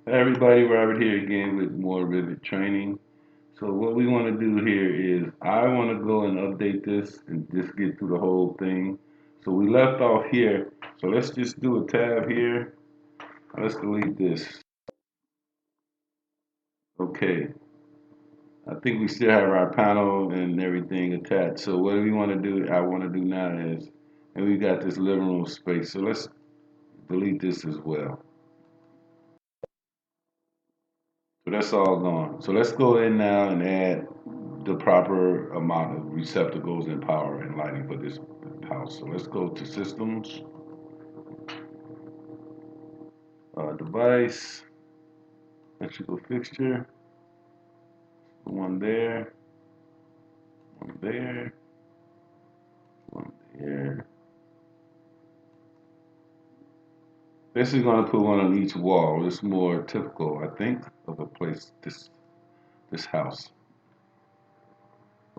Everybody, Robert here again with more Revit training. So what we want to do here is I want to go and update this and just get through the whole thing. So we left off here. So let's just do a tab here. Let's delete this. Okay. I think we still have our panel and everything attached. So what we want to do, I want to do now is, and we got this living room space. So let's delete this as well. So that's all gone. So let's go in now and add the proper amount of receptacles and power and lighting for this house. So let's go to systems, device, electrical fixture, one there, one there, one there. Basically going to put one on each wall. It's more typical, I think, of a place, this house.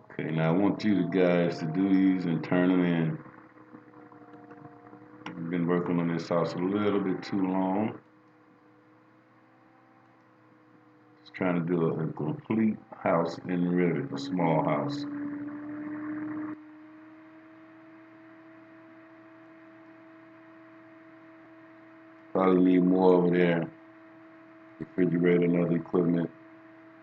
Okay, now I want you guys to do these and turn them in. We've been working on this house a little bit too long. Just trying to do a complete house in Revit, a small house. Probably need more over there. Refrigerator and other equipment.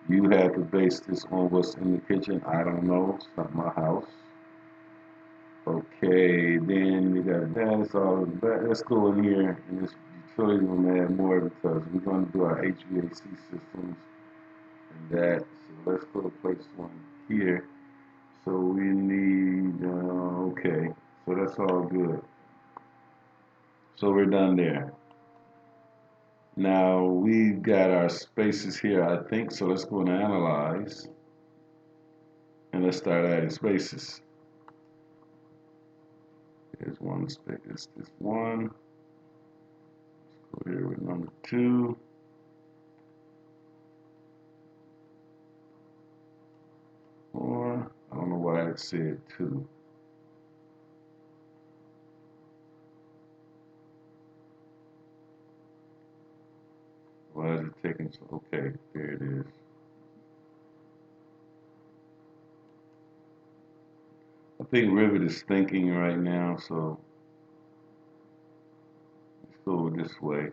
You have to base this on what's in the kitchen. I don't know. It's not my house. Okay, then we got that. It's all in the back. Let's go in here and this utility room add more because we're going to do our HVAC systems and that. So let's go to place one here. So we need, okay. So that's all good. So we're done there. Now we've got our spaces here, I think. So let's go and analyze and let's start adding spaces. Here's one space, this one. Let's go here with number 2. Or, I don't know why it said 2. Why is it taking so, okay, there it is. I think Revit is thinking right now, so let's go this way.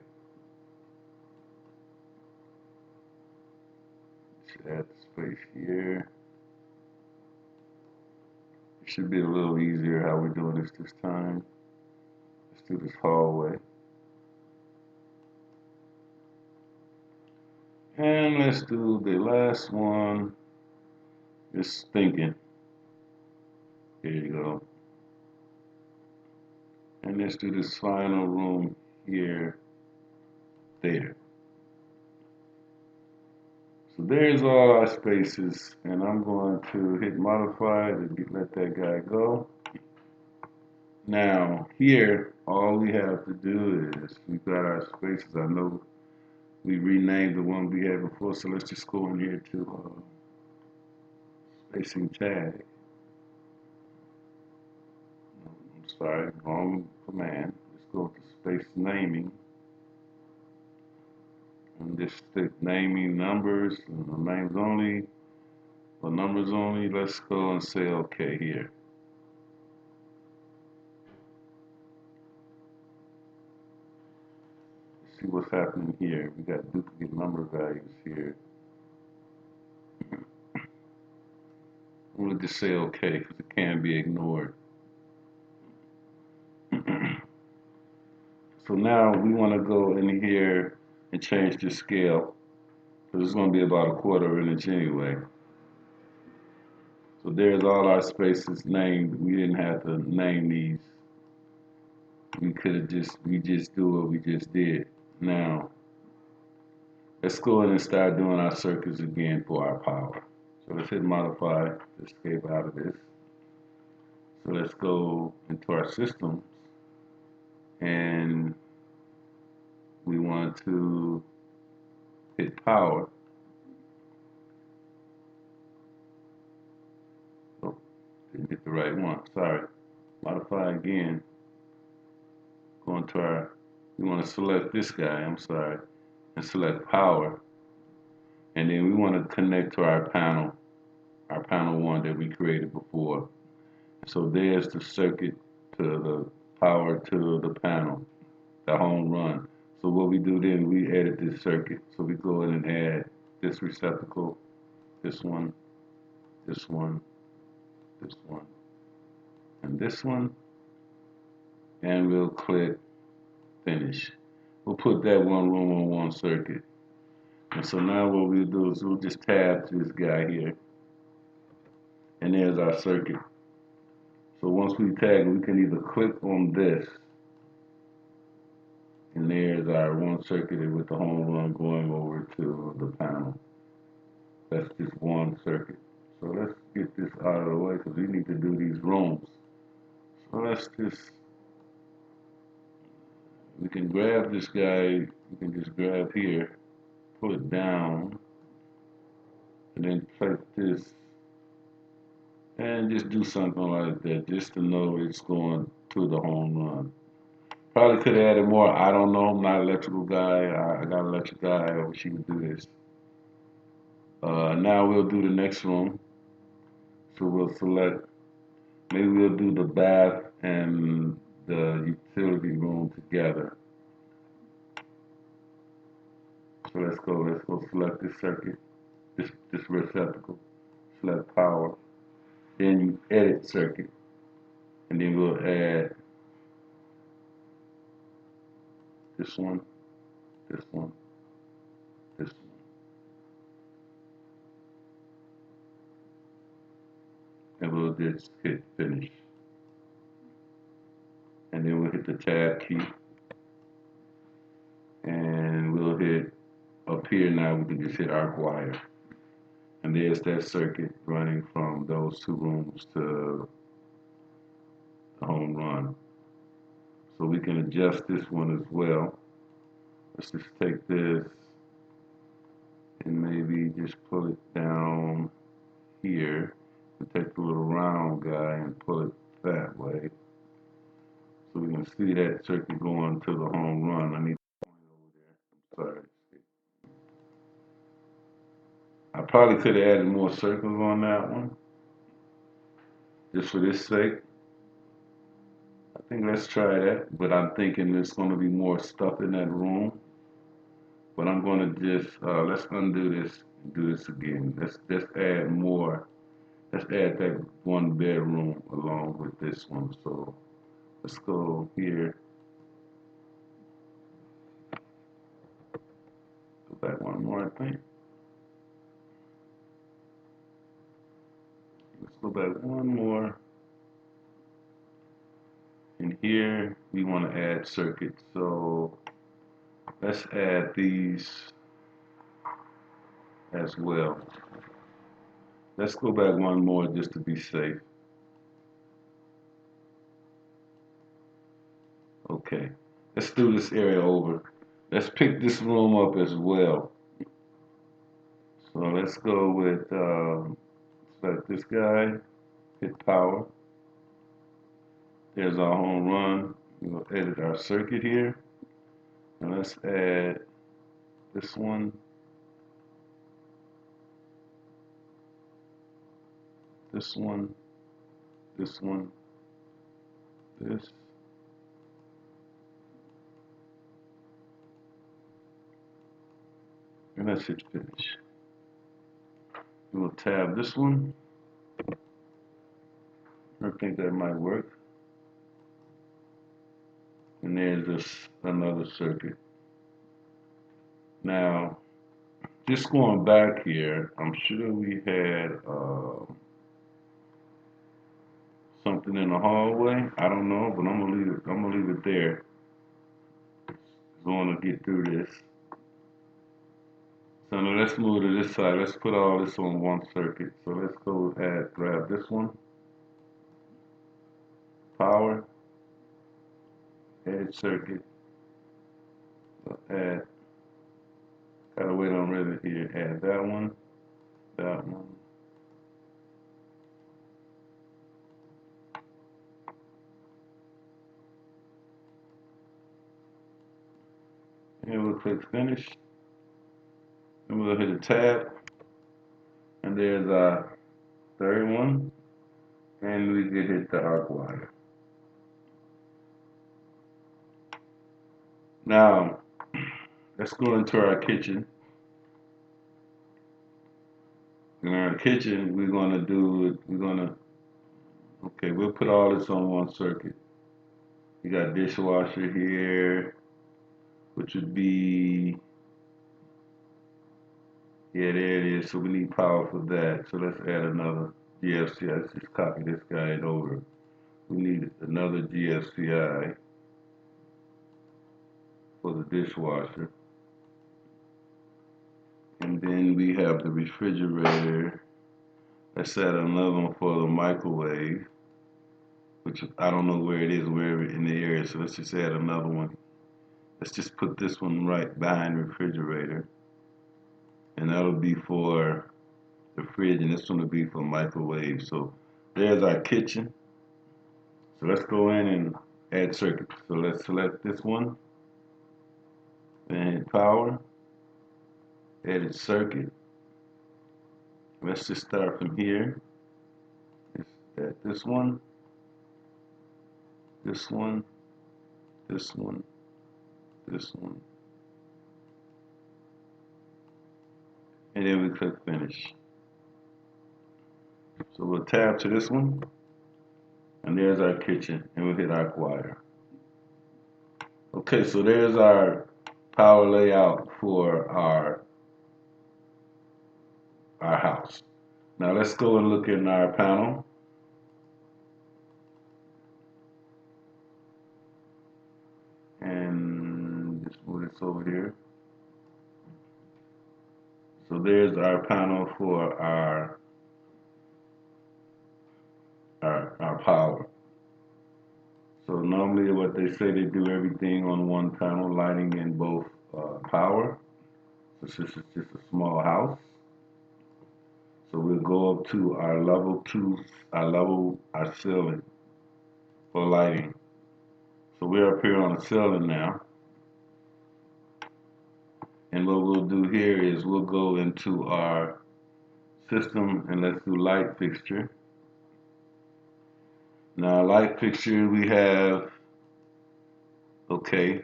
Let's add the space here. It should be a little easier how we're doing this time. Let's do this hallway. And let's do the last one. Just thinking. Here you go. And let's do this final room here, there. So there's all our spaces, and I'm going to hit modify to let that guy go. Now here, all we have to do is we've got our spaces. I know we renamed the one we had before, so let's just go in here to spacing tag. I'm sorry, wrong command. Let's go to space naming. And just stick naming numbers and the names only, or numbers only. Let's go and say okay here. Let's see what's happening here. We got duplicate number values here. I'm gonna just say okay because it can't be ignored. So now we want to go in here and change the scale because it's going to be about a quarter of an inch anyway. So there's all our spaces named. We didn't have to name these. We just do what we just did. Now, let's go in and start doing our circuits again for our power. So let's hit modify to escape out of this. So let's go into our systems and we want to hit power. Oh, didn't hit the right one, sorry. Modify again. Go into our, we want to select this guy, I'm sorry. and select power. And then we want to connect to our panel 1 that we created before. So there's the circuit to the power to the panel, the home run. So what we do then, we edit this circuit. So we go in and add this receptacle, this one, this one, this one, and this one, and we'll click finish. We'll put that one room on one circuit. And so now what we'll do is we'll just tab to this guy here, and there's our circuit. So once we tag, we can either click on this, and there's our one circuit with the home run going over to the panel. That's just one circuit. So let's get this out of the way because we need to do these rooms. So we can grab this guy, we can just grab here, pull it down, and then place this, and just do something like that, just to know it's going to the home run. Probably could have added more, I don't know, I'm not an electrical guy, I got an electrical guy, I wish he would do this. Now we'll do the next room. So we'll select, maybe we'll do the bath and the utility room together. So let's go select this circuit, this receptacle, select power, then you edit circuit, and then we'll add this one, this one, this one. And we'll just hit finish. And then we'll hit the tab key, and we'll hit up here now, we can just hit arc wire. And there's that circuit running from those two rooms to the home run. So we can adjust this one as well. Let's just take this and maybe just pull it down here and take the little round guy and pull it that way. So we can see that circuit going to the home run. I need to point over there. I'm sorry. I probably could have added more circles on that one, just for this sake. I think let's try that, but I'm thinking there's going to be more stuff in that room. But I'm going to just, let's undo this and do this again. Let's add more. Let's add that one bedroom along with this one. So let's go here. Go back one more, I think. Let's go back one more. And here we want to add circuits. So let's add these as well. Let's go back one more just to be safe. Okay, let's do this area over. Let's pick this room up as well. So let's go with, select this guy, hit power. There's our home run. We'll edit our circuit here. And let's add this one, this one, this one, this. And let's hit finish. We'll tab this one. I think that might work. And there's this another circuit. Now, just going back here, I'm sure we had something in the hallway. I don't know, but I'm gonna leave it there. I want to get through this. So now let's move to this side. Let's put all this on one circuit. So let's go grab this one. Power. Add circuit. Add. Gotta wait on Revit here. Add that one. That one. And we'll click finish. And we'll hit a tab, and there's our third one, and we can hit the arc wire. Now, let's go into our kitchen. In our kitchen, okay, we'll put all this on one circuit. You got dishwasher here, which would be, yeah, there it is. So we need power for that. So let's add another GFCI. Let's just copy this guy over. We need another GFCI for the dishwasher. And then we have the refrigerator. Let's add another one for the microwave, which I don't know where it is, wherever in the area. So let's just add another one. Let's just put this one right behind the refrigerator. And that'll be for the fridge, and this one will be for microwave. So there's our kitchen. So let's go in and add circuits. So let's select this one, then hit power, edit circuit. Let's just start from here. Let's add this one, this one, this one, this one. And then we click finish. So we'll tab to this one, and there's our kitchen, and we'll hit arc wire. Okay, so there's our power layout for our house. Now let's go and look in our panel. And just move this over here. So there's our panel for our power. So normally what they say, they do everything on one panel, lighting in both power. This is just a small house. So we'll go up to our level 2, our ceiling for lighting. So we're up here on the ceiling now. And what we'll do here is we'll go into our system and let's do light fixture. Now light fixture we have, okay,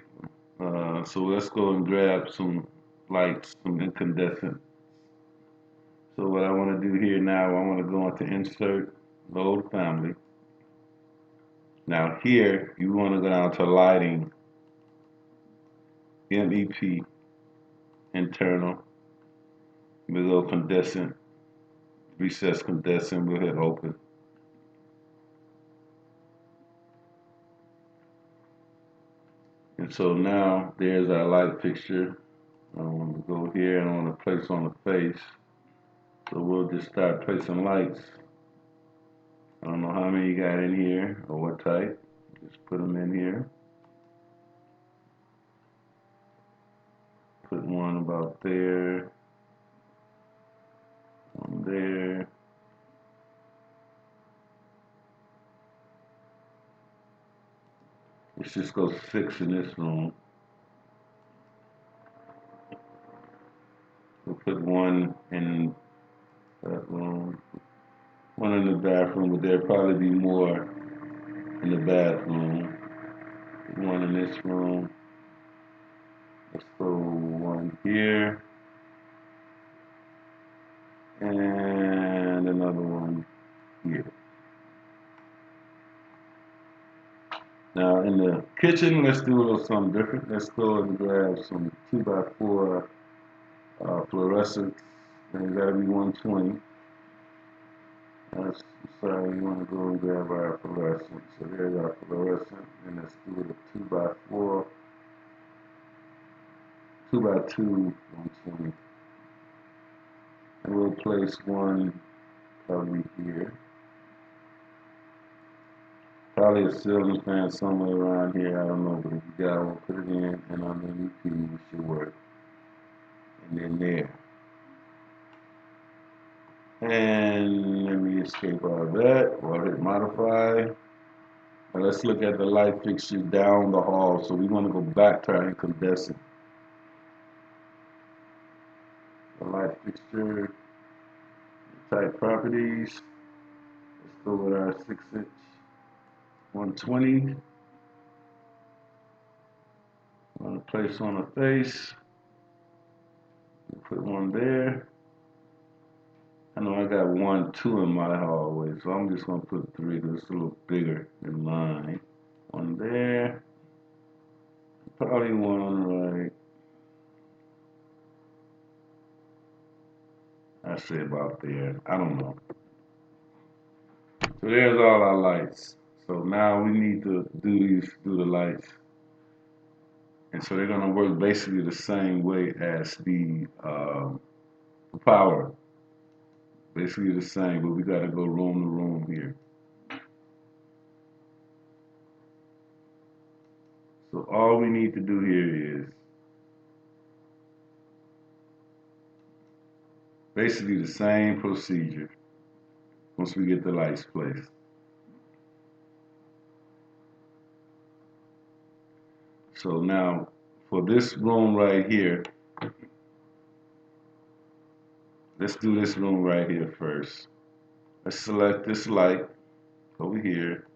so let's go and grab some lights, some incandescent. So what I want to do here now, I want to go into insert, load family. Now here, you want to go down to lighting, MEP, internal. We'll go condensant, recess condensant, we'll hit open. And so now there's our light fixture. I want to go here and I want to place on the face. So we'll just start placing lights. I don't know how many you got in here or what type. Just put them in here. Put one about there. One there. Let's just go 6 in this room. We'll put one in that room. One in the bathroom, but there'll probably be more in the bathroom. One in this room. Let's go one here. And another one here. Now in the kitchen, let's do a little something different. Let's go and grab some 2x4 fluorescents. And it's gotta be 120. Sorry, you want to go and grab our fluorescent. So there's our fluorescent, and let's do it a 2x4, 2x2, 120. And we'll place one probably here. Probably a ceiling fan somewhere around here, I don't know, but if you got one, put it in, and on the EP, it should work. And then there. And let me escape out of that, or hit modify. Now let's look at the light fixture down the hall. So we want to go back to our incandescent. The light fixture type properties. Let's go with our 6-inch 120. I'm going to place on a face. Put one there. I know I got 1, 2 in my hallway, so I'm just going to put 3 because it's a little bigger than mine. One there. Probably one on the right. I say about there. I don't know. So there's all our lights. So now we need to do the lights. And so they're going to work basically the same way as the power. Basically the same, but we got to go room to room here. So all we need to do here is basically the same procedure once we get the lights placed. So now for this room right here, let's do this room right here first. Let's select this light over here.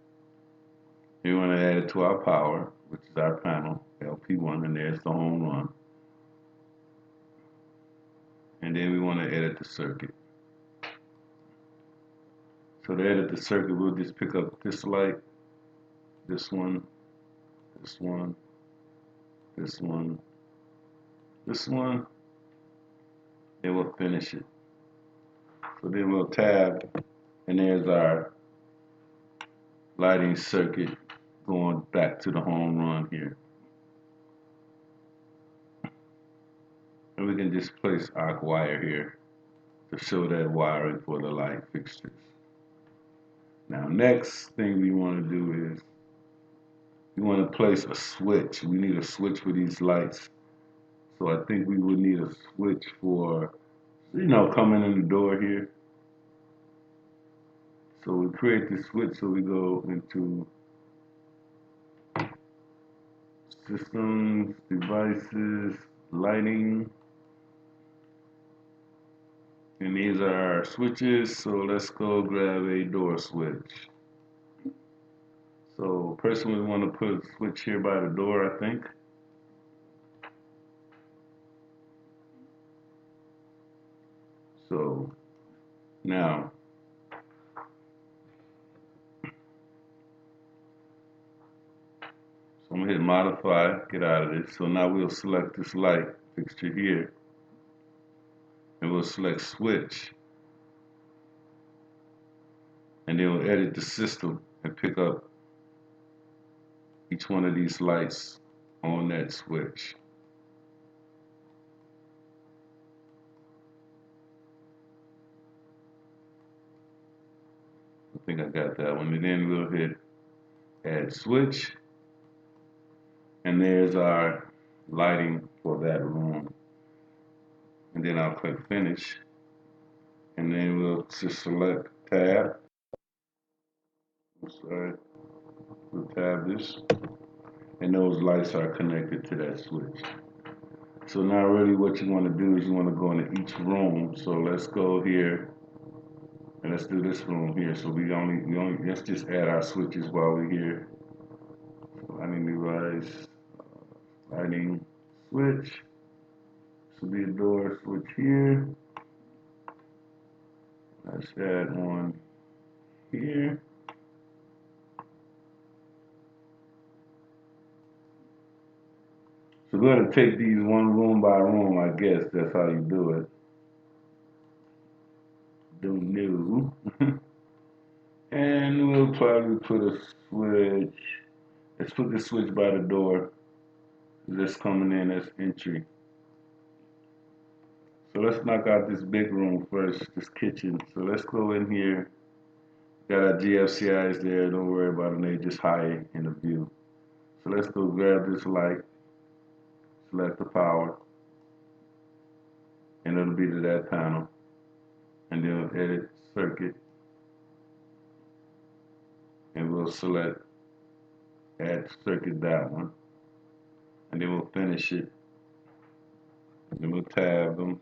We want to add it to our power, which is our panel, LP1, and there's the home run. And then we want to edit the circuit. So to edit the circuit, we'll just pick up this light, this one, this one, this one, this one, and we'll finish it. So then we'll tab, and there's our lighting circuit going back to the home run here. And we can just place arc wire here to show that wiring for the light fixtures. Now next thing we want to do is we want to place a switch. We need a switch for these lights. So I think we would need a switch for, coming in the door here. So we create this switch, so we go into systems, devices, lighting. And these are our switches, so let's go grab a door switch. So personally we want to put a switch here by the door, I think. So now, I'm going to hit modify, get out of this. So now we'll select this light fixture here. And we'll select switch. And then we'll edit the system and pick up each one of these lights on that switch. I think I got that one. And then we'll hit add switch. And there's our lighting for that room. And then I'll click finish. And then we'll just select tab. I'm sorry. We'll tab this. And those lights are connected to that switch. So now really what you want to do is you want to go into each room. So let's go here and let's do this room here. So we only let's just add our switches while we're here. Lighting device, lighting switch. This will be a door switch here. Let's add one here. So we're going to take these one room by room, I guess. That's how you do it. Don't know. And we'll probably put a switch. Let's put the switch by the door. That's coming in as entry. So let's knock out this big room first, this kitchen. So let's go in here. Got our GFCIs there. Don't worry about them. They just hide in the view. So let's go grab this light. Select the power. And it'll be to that panel. And then we'll edit circuit. And we'll select add circuit that one. And then we'll finish it. And then we'll tab them.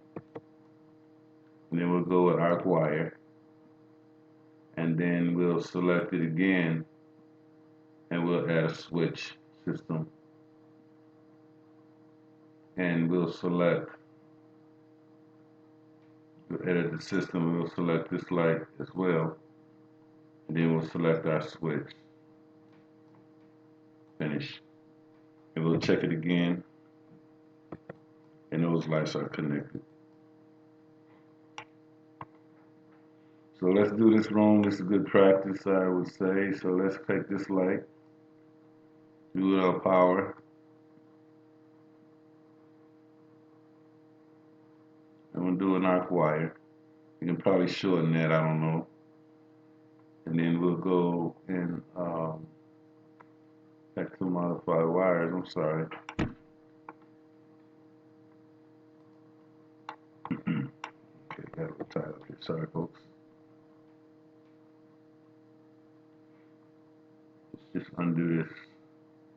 and then we'll go with arc wire, and then we'll select it again, and we'll add a switch system, and we'll select, we'll edit the system, and we'll select this light as well, and then we'll select our switch, finish, and we'll check it again, and those lights are connected. So let's do this room. This is good practice, I would say. So let's take this light, do it on power. I'm gonna do an arc wire. You can probably shorten that, I don't know. And then we'll go and back to modify wires. I'm sorry. Okay, gotta tie up here. Sorry, folks. Let's just undo this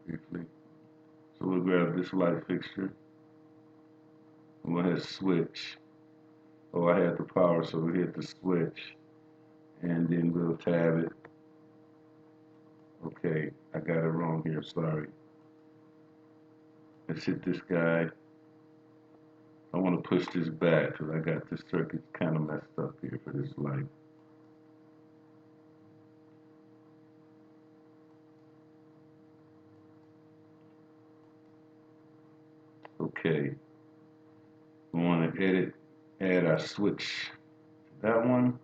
briefly. So we'll grab this light fixture. I'm gonna hit switch. Oh, I had the power, so we hit the switch, and then we'll tab it. Okay, I got it wrong here. Sorry. Let's hit this guy. I want to push this back because I got this circuit kind of messed up here for this light. Okay. We want to edit, add our switch to that one.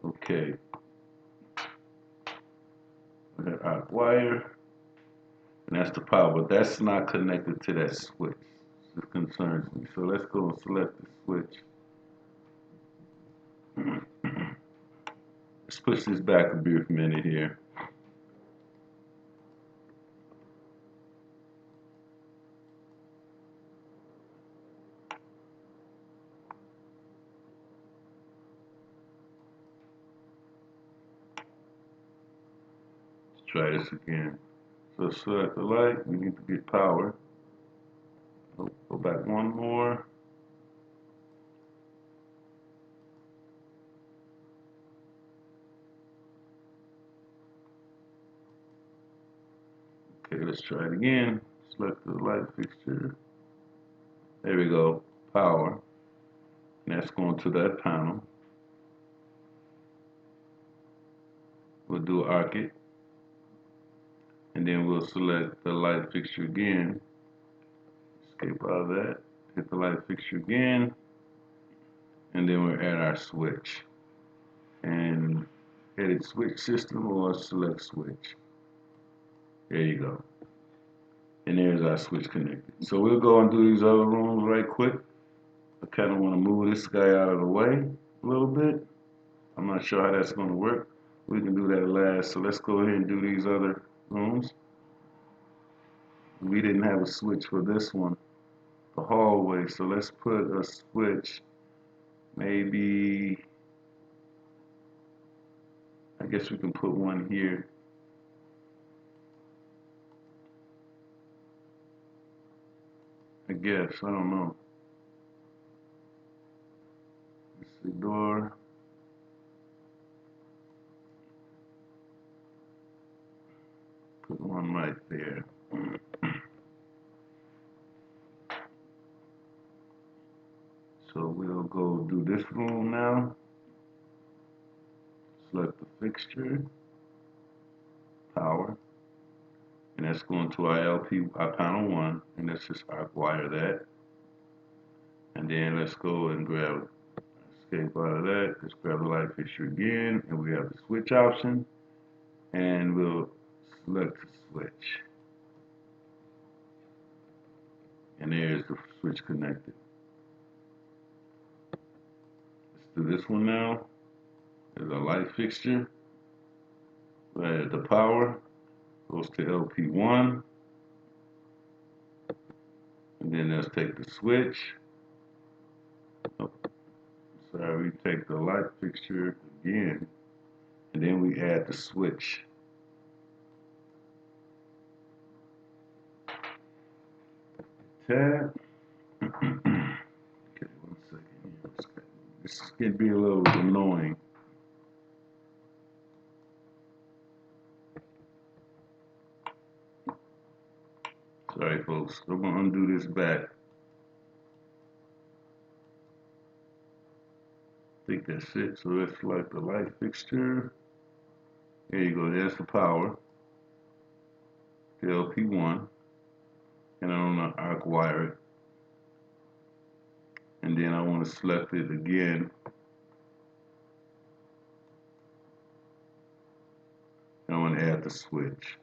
Okay. We got our wire, and that's the power, but that's not connected to that switch. This concerns me. So let's go and select the switch. Let's push this back a brief minute here. Let's try this again. So select the light, we need to get power. Oh, go back one more. Okay, let's try it again. Select the light fixture. There we go, power. And that's going to that panel. We'll do arc it. And then we'll select the light fixture again. Escape out of that. Hit the light fixture again. And then we'll add our switch. And edit switch system or select switch. There you go. And there's our switch connected. So we'll go and do these other rooms right quick. I kind of want to move this guy out of the way a little bit. I'm not sure how that's going to work. We can do that last. So let's go ahead and do these other rooms. We didn't have a switch for this one, the hallway. So let's put a switch, maybe, I guess we can put one here. I guess, I don't know. It's the door. Put one right there. So we'll go do this room now. Select the fixture, power, and that's going to our LP, our panel 1, and let's just arc wire that. And then let's go and grab, escape out of that, let's grab the light fixture again, and we have the switch option, and we'll select the switch. And there's the switch connected. Let's do this one now. There's a light fixture. Right, the power goes to LP1. And then let's take the switch. Oh, sorry, we take the light fixture again. And then we add the switch. tab. Okay, 1 second here. This can be a little annoying. Sorry, folks. I'm gonna undo this back. I think that's it. So let's select the light fixture. There you go. There's the power. The LP1. And I want to arc wire it. And then I want to select it again. And I want to add the switch.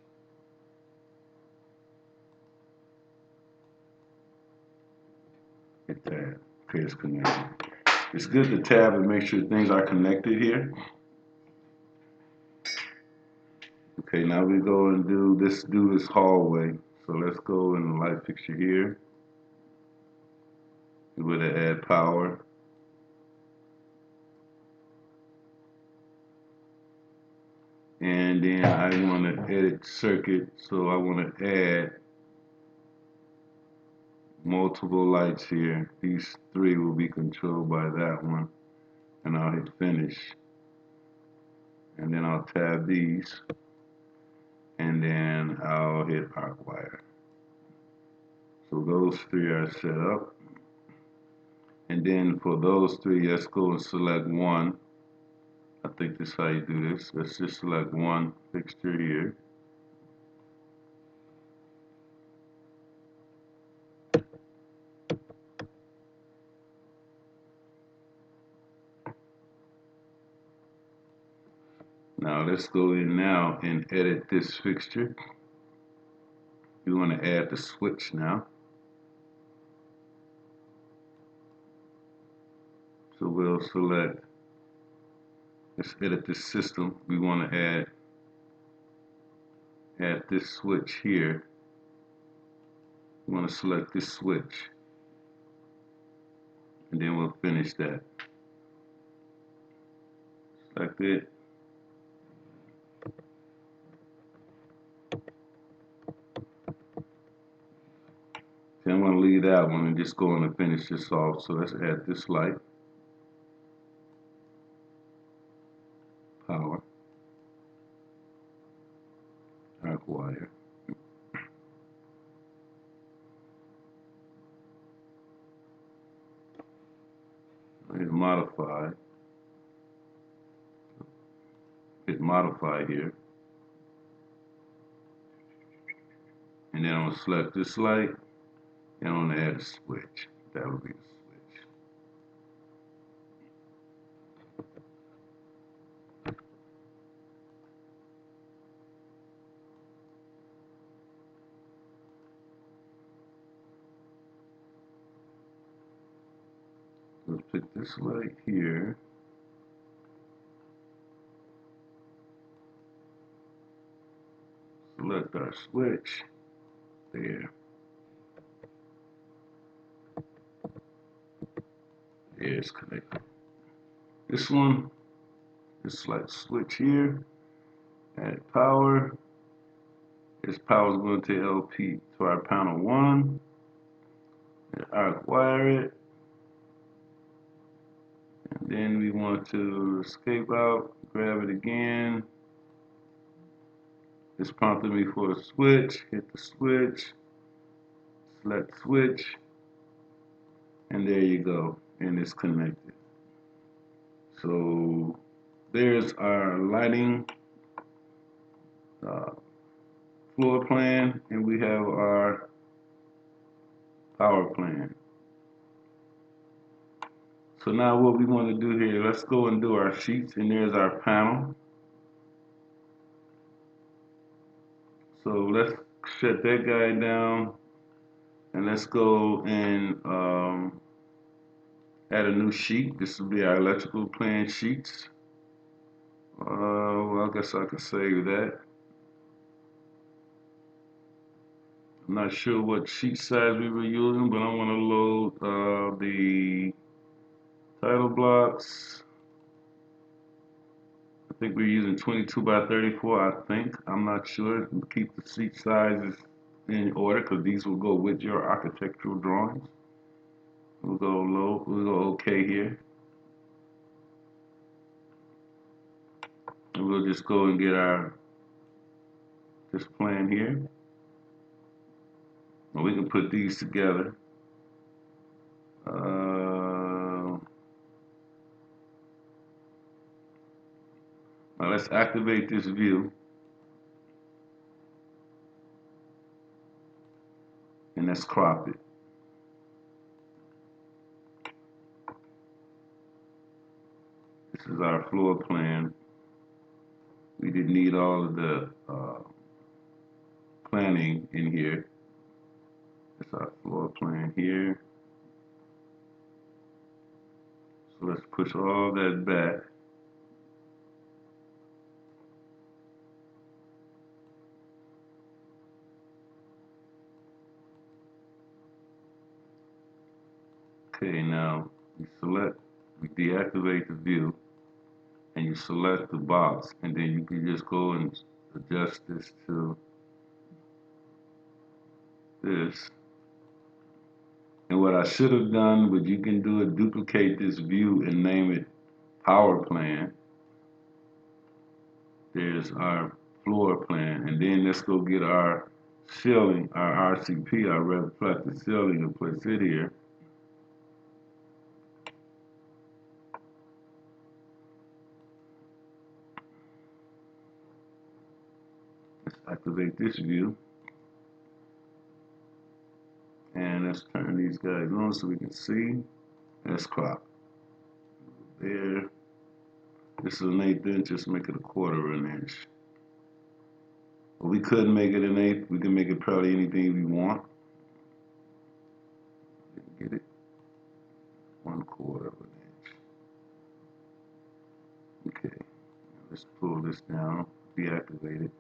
Hit tab. Okay, it's connected. It's good to tab and make sure things are connected here. Okay, now we go and do this hallway. So let's go in the light fixture here. We're going to add power. And then I want to edit circuit, so I want to add multiple lights here. These 3 will be controlled by that one. And I'll hit finish. And then I'll tab these. And then I'll hit arc wire. So those 3 are set up. And then for those 3, let's go and select one. I think this is how you do this. Let's just select one fixture here. Now let's go in now and edit this fixture. We want to add the switch now. So we'll select, let's edit this system. We want to add this switch here. We want to select this switch. And then we'll finish that. Select it. Then I'm going to leave that one and just go on and finish this off. So let's add this light. Power. Arc wire. Hit modify. Hit modify here. And then I'm going to select this light. And I'm going to add a switch. That would be the switch. We'll pick this light here. Select our switch. There. There, it's connected. This one, this light switch here. Add power. This power is going to LP to our panel 1. And arc wire it. And then we want to escape out, grab it again. It's prompted me for a switch. Hit the switch. Select switch. And there you go. And it's connected. So there's our lighting floor plan, and we have our power plan. So now what we want to do here, let's go and do our sheets, and there's our panel. So let's shut that guy down, and let's go and add a new sheet. This will be our electrical plan sheets. Well, I guess I could save that. I'm not sure what sheet size we were using, but I want to load the title blocks. I think we're using 22 by 34, I think. I'm not sure. Keep the sheet sizes in order because these will go with your architectural drawings. We'll go low, we'll go OK here. And we'll just go and get this plan here. And we can put these together. Now let's activate this view. And let's crop it. This is our floor plan. We didn't need all of the planning in here. That's our floor plan here. So let's push all that back. Okay, now we deactivate the view, and you select the box, and then you can just go and adjust this to this. And what I should have done, what you can do is duplicate this view and name it Power Plan. There's our floor plan, and then let's go get our ceiling, our RCP, our reflective ceiling, and place it here. Let's activate this view. And let's turn these guys on so we can see. Let's crop. There. This is an 1/8 inch, just make it a 1/4 inch. But we could make it an 1/8. We can make it probably anything we want. Get it? 1/4 inch. Okay. Now let's pull this down, deactivate it.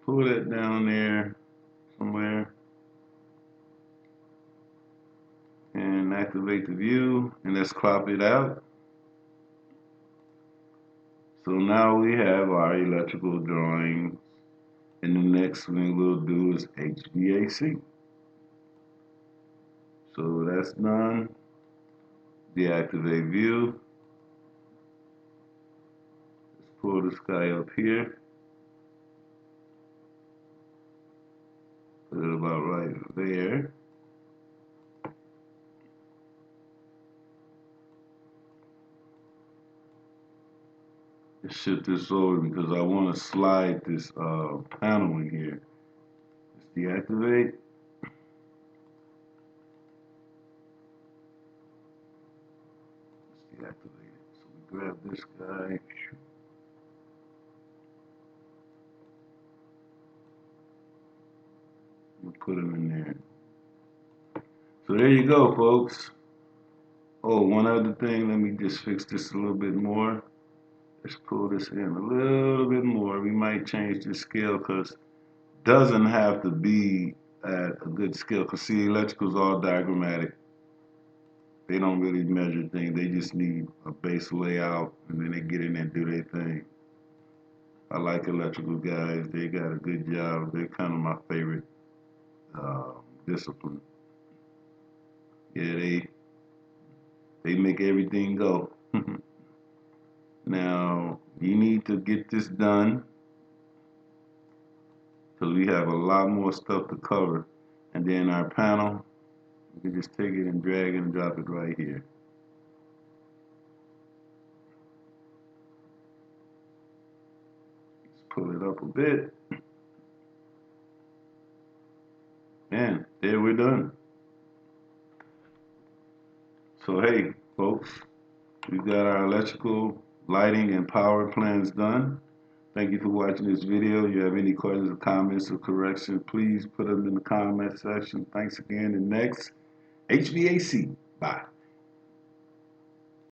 Pull that down there somewhere. And activate the view, and let's crop it out. So now we have our electrical drawings, and the next thing we'll do is HVAC. So that's done. Deactivate view. Let's pull this guy up here. Put it about right there. Let's shift this over because I want to slide this panel in here. Let's deactivate. Let's deactivate it. So we grab this guy. And put him in there. So there you go, folks. Oh, one other thing. Let me just fix this a little bit more. Let's pull this in a little bit more. We might change the scale because it doesn't have to be at a good scale. Because see, electrical's all diagrammatic. They don't really measure things. They just need a base layout, and then they get in and do their thing. I like electrical guys. They got a good job. They're kind of my favorite discipline. Yeah, they make everything go. Now, you need to get this done because we have a lot more stuff to cover. And then our panel, you can just take it and drag it and drop it right here. Let's pull it up a bit. And there we're done. So hey, folks, we've got our electrical, lighting, and power plans done. Thank you for watching this video. If you have any questions or comments or corrections, please put them in the comment section. Thanks again. And next, HVAC. Bye.